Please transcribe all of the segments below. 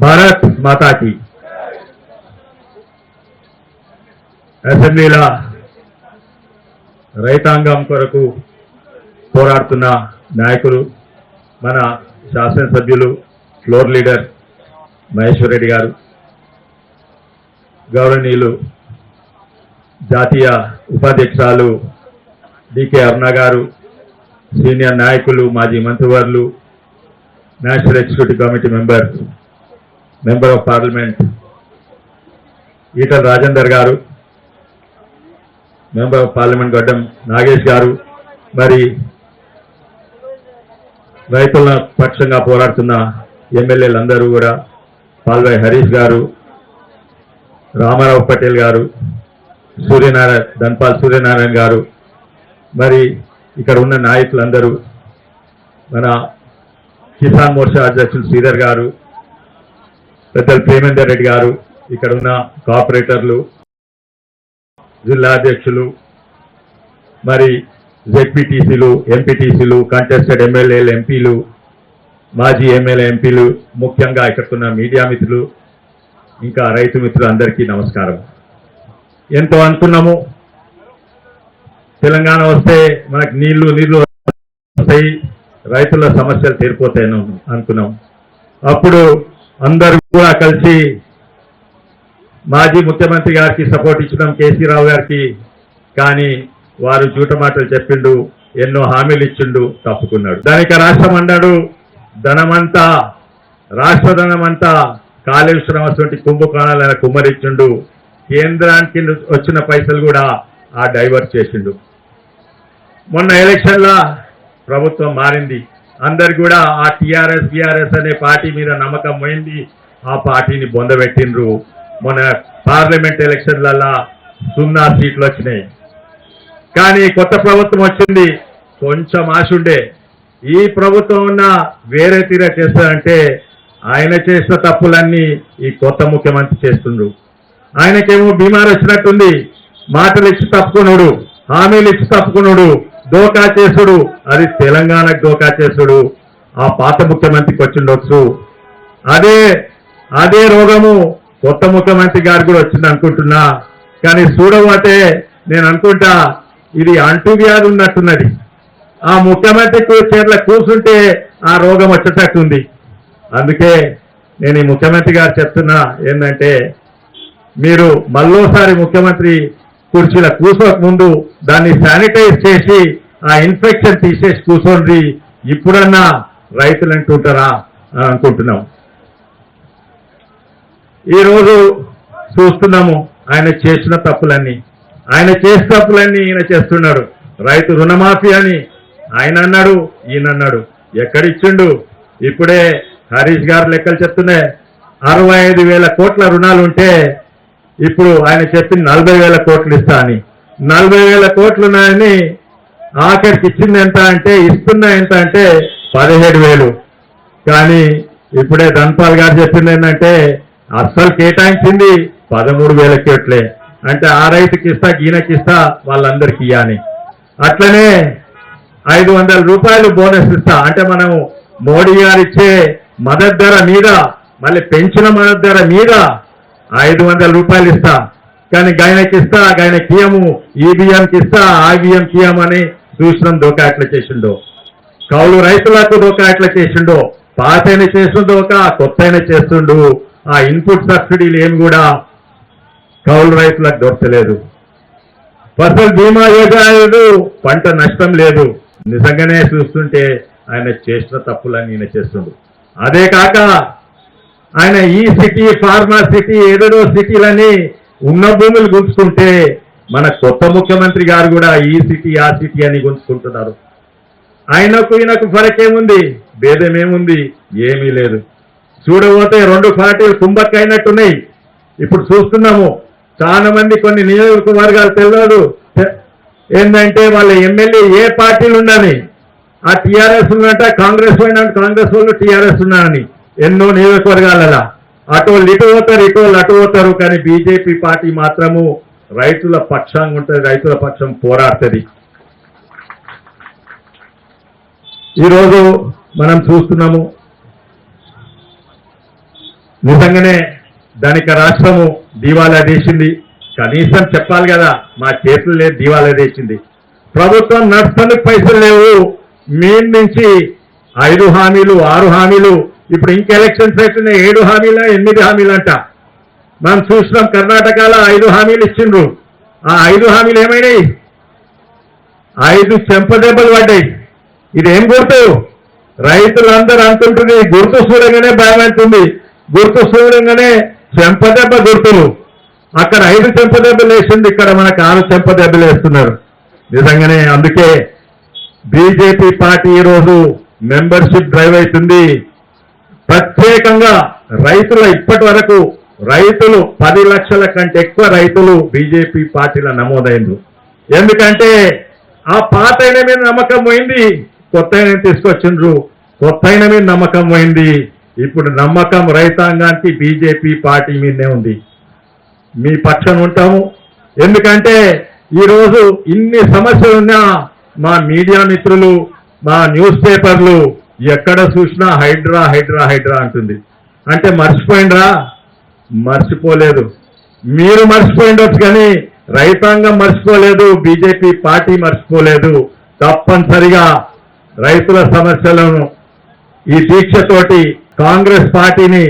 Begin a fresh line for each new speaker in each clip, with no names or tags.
భారత్ మాతాకి. అసెంబ్లీల రైతాంగం కొరకు పోరాడుతున్న నాయకులు మన శాసనసభ్యులు ఫ్లోర్ లీడర్ మహేశ్వర్ రెడ్డి గారు, గౌరవనీయులు జాతీయ ఉపాధ్యక్షురాలు డికే అరుణ గారు, సీనియర్ నాయకులు, మాజీ మంత్రివర్యులు, national executive committee member of parliament Etela Rajender గారు, మెంబర్ ఆఫ్ పార్లమెంట్ గడ్డం నాగేష్ గారు, మరి రైతుల పక్షంగా పోరాడుతున్న ఎమ్మెల్యేలందరూ కూడా, పాల్వాయి హరీష్ గారు, రామారావు పటేల్ గారు, ధన్పాల్ సూర్యనారాయణ గారు, మరి ఇక్కడ ఉన్న నాయకులందరూ, మన కిసాన్ మోర్చా అధ్యక్షులు శ్రీధర్ గారు, పెద్దలు ప్రేమేందర్ రెడ్డి గారు, ఇక్కడ ఉన్న కార్పొరేటర్లు, జిల్లా అధ్యక్షులు, మరి జెడ్పీటీసీలు, ఎంపీటీసీలు, కంటెస్టెడ్ ఎమ్మెల్యేలు, ఎంపీలు, మాజీ ఎమ్మెల్యే ఎంపీలు, ముఖ్యంగా ఇక్కడున్న మీడియా మిత్రులు, ఇంకా రైతు మిత్రులు అందరికీ నమస్కారం. ఎంతో అనుకున్నాము, తెలంగాణ వస్తే మనకు నీళ్లు వస్తాయి, రైతుల సమస్యలు తీరిపోతాయని అనుకున్నాం. అప్పుడు అందరూ కూడా కలిసి మాజీ ముఖ్యమంత్రి గారికి సపోర్ట్ ఇచ్చినాం, కేసీ రావు గారికి. కానీ వారు జూట మాటలు చెప్పిండు, ఎన్నో హామీలు ఇచ్చిండు, తప్పుకున్నాడు. దానికి రాష్ట్రం అన్నాడు, ధనమంతా రాష్ట్ర ధనమంతా కాళేశ్వరం శ్రీనివాస్ కుంభకోణాలను కుమ్మరిచ్చిండు, కేంద్రానికి వచ్చిన పైసలు కూడా డైవర్ట్ చేసిండు. మొన్న ఎలక్షన్ల ప్రభుత్వం మారింది, అందరు కూడా ఆ టీఆర్ఎస్ బీఆర్ఎస్ అనే పార్టీ మీద నమ్మకం పోయింది, ఆ పార్టీని బొందబెట్టిండ్రు. మొన్న పార్లమెంట్ ఎలక్షన్లలో 0 సీట్లు వచ్చినాయి. కానీ కొత్త ప్రభుత్వం వచ్చింది, కొంచెం ఆశ ఉండే, ఈ ప్రభుత్వం ఉన్న వేరే తీరా చేస్తారంటే ఆయన చేసిన తప్పులన్నీ ఈ కొత్త ముఖ్యమంత్రి చేస్తుండ్రు. ఆయనకేమో బీమారు వచ్చినట్టుంది, మాటలు ఇచ్చి తప్పుకున్నాడు, హామీలు ఇచ్చి తప్పుకున్నాడు, దోకా చేసుడు, అది తెలంగాణకు దోకా చేసుడు. ఆ పాత ముఖ్యమంత్రికి వచ్చిండొచ్చు, అదే రోగము కొత్త ముఖ్యమంత్రి గారు కూడా వచ్చింది అనుకుంటున్నా. కానీ చూడబోతే నేను అనుకుంటా ఇది అంటువ్యాధి ఉన్నట్టున్నది. ఆ ముఖ్యమంత్రికి చేర్ల కూర్చుంటే ఆ రోగం వచ్చేటట్టుంది. అందుకే నేను ఈ ముఖ్యమంత్రి గారు చెప్తున్నా ఏంటంటే, మీరు మళ్ళోసారి ముఖ్యమంత్రి కుర్చీల కూర్చోక ముందు దాన్ని శానిటైజ్ చేసి ఆ ఇన్ఫెక్షన్ తీసేసి కూర్చోండి, ఇప్పుడన్నా రైతులు అంటుంటారా అని అనుకుంటున్నాం. ఈరోజు చూస్తున్నాము ఆయన చేసిన తప్పులన్నీ ఈయన చేస్తున్నాడు. రైతు రుణమాఫీ అని ఆయన అన్నాడు, ఈయన అన్నాడు, ఎక్కడిచ్చిండు? ఇప్పుడే హరీష్ గారు లెక్కలు చెప్తున్నాయి, 65,000 కోట్ల రుణాలు ఉంటే ఇప్పుడు ఆయన చెప్పింది 40,000 కోట్లు ఇస్తా అని. 40,000 కోట్లు ఉన్నాయని ఆఖరికి ఇచ్చింది ఎంత అంటే, ఇస్తున్నా ఎంత అంటే 17,000. కానీ ఇప్పుడే ధన్పాల్ గారు చెప్పింది ఏంటంటే, అస్సలు కేటాయించింది 13,000 కోట్లే. అంటే ఆ రైతుకి ఇస్తా, ఈయనకిస్తా, వాళ్ళందరికీ ఇయ్యాని. అట్లనే 500 రూపాయలు బోనస్ ఇస్తా అంటే, మనం మోడీ గారు ఇచ్చే మద్దతు ధర మీద, మళ్ళీ పెంచిన మద్దతు ధర మీద 500 రూపాయలు ఇస్తా. కానీ గాయనకి ఇస్తా, గాయన కియము, ఈ బియ్యంకి ఇస్తా, ఆ బియ్యం కియం అని చూసినాం. దోకా ఎట్లా చేసిండో, కౌలు రైతులకు దోకా ఎట్లా చేసిండో, పాత అయినా చేసిన దోకా, కొత్త అయినా చేస్తుండు. ఆ ఇన్పుట్ సబ్సిడీలు ఏమి కూడా కౌలు రైతులకు దొరకలేదు. ఫసల్ బీమా యోజన, పంట నష్టం లేదు. నిజంగానే చూస్తుంటే ఆయన చేసిన తప్పులని ఈయన చేస్తుండు. అదే కాక ఆయన ఈ సిటీ, ఫార్మా సిటీ, ఏదేదో సిటీలని ఉన్న భూములు గుంజుకుంటే, మన కొత్త ముఖ్యమంత్రి గారు కూడా ఈ సిటీ ఆ సిటీ అని గుంజుకుంటున్నారు. ఆయనకు ఈయనకు ఫరకేముంది? భేదమేముంది? ఏమీ లేదు. చూడబోతే 2 పార్టీలు కుంభక్కైనట్టున్నాయి. ఇప్పుడు చూస్తున్నాము, చాలా మంది కొన్ని నియోజకవర్గాలు తెలియదు ఏంటంటే, వాళ్ళ ఎమ్మెల్యే ఏ పార్టీలు ఉండని, ఆ టీఆర్ఎస్ ఉన్నట్ట, కాంగ్రెస్ పోయినట్టు కాంగ్రెస్ వాళ్ళు టీఆర్ఎస్ ఉన్నారని ఎన్నో నియోజకవర్గాలలో అటోళ్ళు ఇటు పోతారు, ఇటోళ్ళు అటు పోతారు. కానీ బీజేపీ పార్టీ మాత్రము రైతుల పక్షంగా ఉంటుంది, రైతుల పక్షం పోరాడుతుంది. ఈరోజు మనం చూస్తున్నాము, నిజంగానే ధనిక రాష్ట్రము దివాలా తీసింది. కనీసం చెప్పాలి కదా, మా చేతులు లేదు దివాలా తీసింది. ప్రభుత్వం నడుస్తున్నందుకు పైసలు లేవు. మీ నుంచి 5 హామీలు 6 హామీలు, ఇప్పుడు ఇంక ఎలక్షన్స్ అవుతున్నాయి, 7 హామీల 8 హామీలు అంట. మనం చూసినాం కర్ణాటకలో 5 హామీలు ఇచ్చిండ్రు. ఆ 5 హామీలు ఏమైనాయి? 5 చెంపదెబ్బలు పడ్డాయి. ఇదేం గుర్తు? రైతులందరూ అంటుంటుంది గుర్తు చూడంగానే భయం అంటుంది. గుర్తు చూడంగానే చెంపదెబ్బ గుర్తులు. అక్కడ 5 చెంపదెబ్బలు వేసింది, ఇక్కడ మనకు 6 చెంపదెబ్బలు వేస్తున్నారు. నిజంగానే అందుకే బీజేపీ పార్టీ ఈరోజు మెంబర్షిప్ డ్రైవ్ అవుతుంది. ప్రత్యేకంగా రైతుల ఇప్పటి వరకు రైతులు 10 లక్షల కంటే ఎక్కువ రైతులు బీజేపీ పార్టీలో నమోదైంది. ఎందుకంటే ఆ పాత అయిన మీద నమ్మకం పోయింది, కొత్త అయిన తీసుకొచ్చిండ్రు. కొత్త అయిన మీద నమ్మకం పోయింది. ఇప్పుడు నమ్మకం రైతాంగానికి బీజేపీ పార్టీ మీదనే ఉంది. మీ పక్షం ఉంటాము. ఎందుకంటే ఈరోజు ఇన్ని సమస్యలు ఉన్నా మా మీడియా మిత్రులు, మా న్యూస్ పేపర్లు ఎక్కడ చూసినా హైడ్రా హైడ్రా హైడ్రా అంటుంది. అంటే మర్చిపోయిండ్రా? మర్చిపోలేదు. మీరు మర్చిపోయిండొచ్చు కానీ రైతాంగం మర్చిపోలేదు, బీజేపీ పార్టీ మర్చిపోలేదు. తప్పనిసరిగా రైతుల సమస్యలను ఈ దీక్షతోటి కాంగ్రెస్ పార్టీని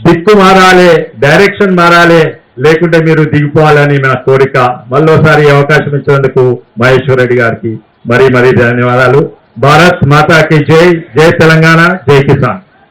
దిక్కు మారాలి, డైరెక్షన్ మారాలి, లేకుంటే మీరు దిగిపోవాలని నా కోరిక. మళ్ళోసారి అవకాశం ఇచ్చినందుకు మహేశ్వర్ రెడ్డి గారికి మరీ ధన్యవాదాలు. భారత్ మాతాకి జై. జై తెలంగాణ, జై కిసాన్.